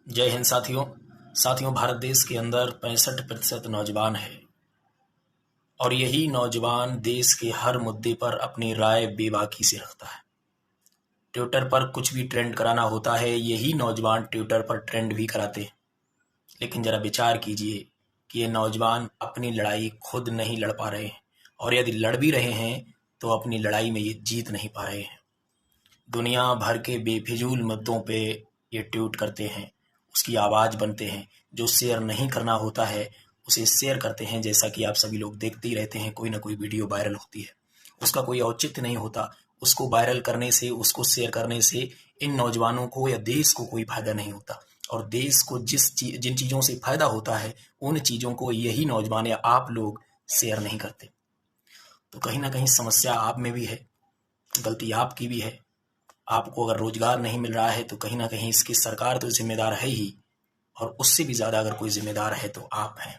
जय हिंद साथियों, भारत देश के अंदर 65% नौजवान है और यही नौजवान देश के हर मुद्दे पर अपनी राय बेबाकी से रखता है। ट्विटर पर कुछ भी ट्रेंड कराना होता है, यही नौजवान ट्विटर पर ट्रेंड भी कराते हैं। लेकिन जरा विचार कीजिए कि ये नौजवान अपनी लड़ाई खुद नहीं लड़ पा रहे हैं और यदि लड़ भी रहे हैं तो अपनी लड़ाई में ये जीत नहीं पा रहे हैं। दुनिया भर के बेफिजूल मुद्दों पे ये ट्वीट करते हैं, उसकी आवाज़ बनते हैं। जो शेयर नहीं करना होता है उसे शेयर करते हैं। जैसा कि आप सभी लोग देखते ही रहते हैं, कोई ना कोई वीडियो वायरल होती है, उसका कोई औचित्य नहीं होता। उसको वायरल करने से, उसको शेयर करने से इन नौजवानों को या देश को कोई फायदा नहीं होता। और देश को जिन चीज़ों से फायदा होता है उन चीज़ों को यही नौजवान या आप लोग शेयर नहीं करते। तो कहीं ना कहीं समस्या आप में भी है, गलती आपकी भी है। आपको अगर रोजगार नहीं मिल रहा है तो कहीं ना कहीं इसकी सरकार तो जिम्मेदार है ही, और उससे भी ज़्यादा अगर कोई जिम्मेदार है तो आप हैं।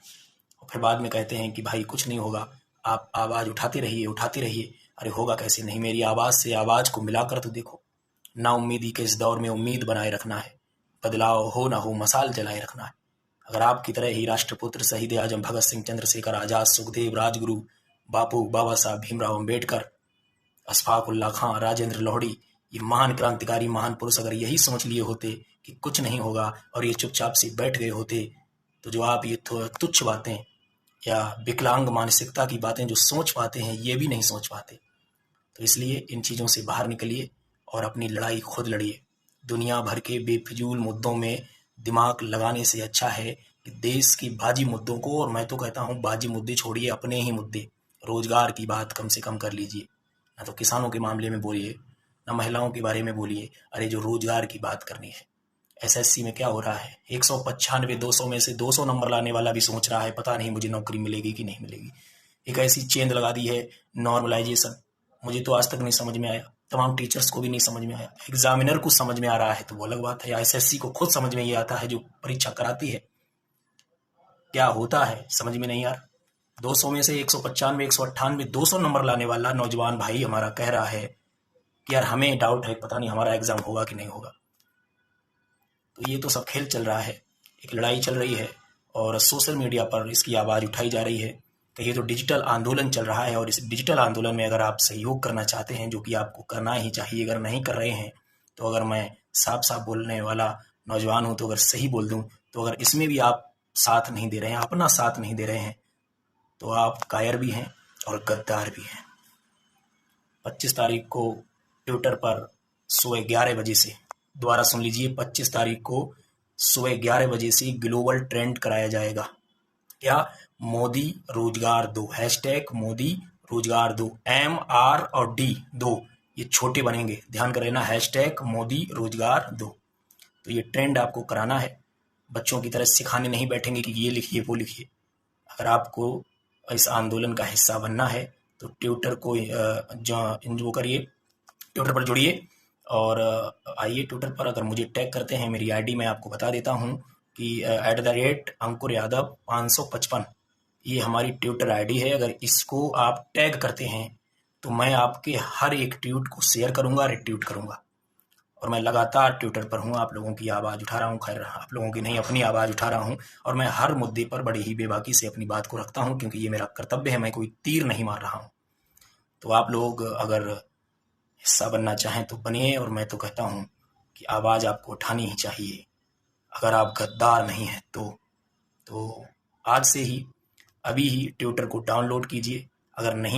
और फिर बाद में कहते हैं कि भाई कुछ नहीं होगा, आप आवाज़ उठाते रहिए। अरे होगा कैसे नहीं, मेरी आवाज़ से आवाज़ को मिलाकर तो देखो। ना उम्मीदी के इस दौर में उम्मीद बनाए रखना है, बदलाव हो ना हो मसाल जलाए रखना है। अगर आपकी तरह ही राष्ट्रपुत्र शहीद आजम भगत सिंह, चंद्रशेखर आज़ाद, सुखदेव, राजगुरु, बापू, बाबा साहब भीमराव अम्बेडकर, अशफाक उल्लाह खां, राजेंद्र लोहड़ी, ये महान क्रांतिकारी, महान पुरुष अगर यही समझ लिए होते कि कुछ नहीं होगा और ये चुपचाप से बैठ गए होते, तो जो आप ये तुच्छ बातें या विकलांग मानसिकता की बातें जो सोच पाते हैं, ये भी नहीं सोच पाते। तो इसलिए इन चीज़ों से बाहर निकलिए और अपनी लड़ाई खुद लड़िए। दुनिया भर के बेफिजूल मुद्दों में दिमाग लगाने से अच्छा है कि देश की बाजी मुद्दों को, और मैं तो कहता हूँ बाजी मुद्दे छोड़िए, अपने ही मुद्दे, रोजगार की बात कम से कम कर लीजिए। ना तो किसानों के मामले में बोलिए, ना महिलाओं के बारे में बोलिए। अरे जो रोजगार की बात करनी है। एसएससी में क्या हो रहा है, 195 200 में से 200 नंबर लाने वाला भी सोच रहा है पता नहीं मुझे नौकरी मिलेगी कि नहीं मिलेगी। एक ऐसी चेंज लगा दी है नॉर्मलाइजेशन, मुझे तो आज तक नहीं समझ में आया, तमाम टीचर्स को भी नहीं समझ में आया। एग्जामिनर को समझ में आ रहा है तो वो अलग बात है, या एसएससी को खुद समझ में ये आता है जो परीक्षा कराती है। क्या होता है समझ में नहीं यार। 200 में से 195 198 200 नंबर लाने वाला नौजवान भाई हमारा कह रहा है कि यार हमें डाउट है, पता नहीं हमारा एग्जाम होगा कि नहीं होगा। तो ये तो सब खेल चल रहा है, एक लड़ाई चल रही है और सोशल मीडिया पर इसकी आवाज़ उठाई जा रही है। कहिए तो डिजिटल आंदोलन चल रहा है, और इस डिजिटल आंदोलन में अगर आप सहयोग करना चाहते हैं, जो कि आपको करना ही चाहिए, अगर नहीं कर रहे हैं तो, अगर मैं साफ साफ बोलने वाला नौजवान हूँ तो अगर सही बोल दूँ तो, अगर इसमें भी आप साथ नहीं दे रहे हैं, अपना साथ नहीं दे रहे हैं, तो आप कायर भी हैं और गद्दार भी हैं। 25 तारीख को ट्विटर पर सुबह 11 बजे से, दोबारा सुन लीजिए, 25 तारीख को सुबह 11 बजे से ग्लोबल ट्रेंड कराया जाएगा। क्या? मोदी रोजगार दो, हैशटैग मोदी रोजगार दो, MR और D दो ये छोटे बनेंगे, ध्यान कर लेना, हैशटैग मोदी रोजगार दो। तो ये ट्रेंड आपको कराना है, बच्चों की तरह सिखाने नहीं बैठेंगे कि ये लिखिए वो लिखिए। अगर आपको इस आंदोलन का हिस्सा बनना है तो ट्विटर को जो करिए, ट्विटर पर जुड़िए और आइए ट्विटर पर। अगर मुझे टैग करते हैं, मेरी आईडी मैं आपको बता देता हूं कि @अंकुर यादव 555 ये हमारी ट्विटर आईडी है। अगर इसको आप टैग करते हैं तो मैं आपके हर एक ट्वीट को शेयर करूंगा, रिट्वीट करूंगा, और मैं लगातार ट्विटर पर हूँ, आप लोगों की आवाज़ उठा रहा हूँ। खैर आप लोगों की नहीं, अपनी आवाज़ उठा रहा हूँ, और मैं हर मुद्दे पर बड़ी ही बेबाकी से अपनी बात को रखता हूँ, क्योंकि ये मेरा कर्तव्य है, मैं कोई तीर नहीं मार रहा हूँ। तो आप लोग अगर हिस्सा बनना चाहें तो बनिए, और मैं तो कहता हूँ कि आवाज़ आपको उठानी ही चाहिए। अगर आप गद्दार नहीं हैं तो आज से ही, अभी ही ट्विटर को डाउनलोड कीजिए। अगर नहीं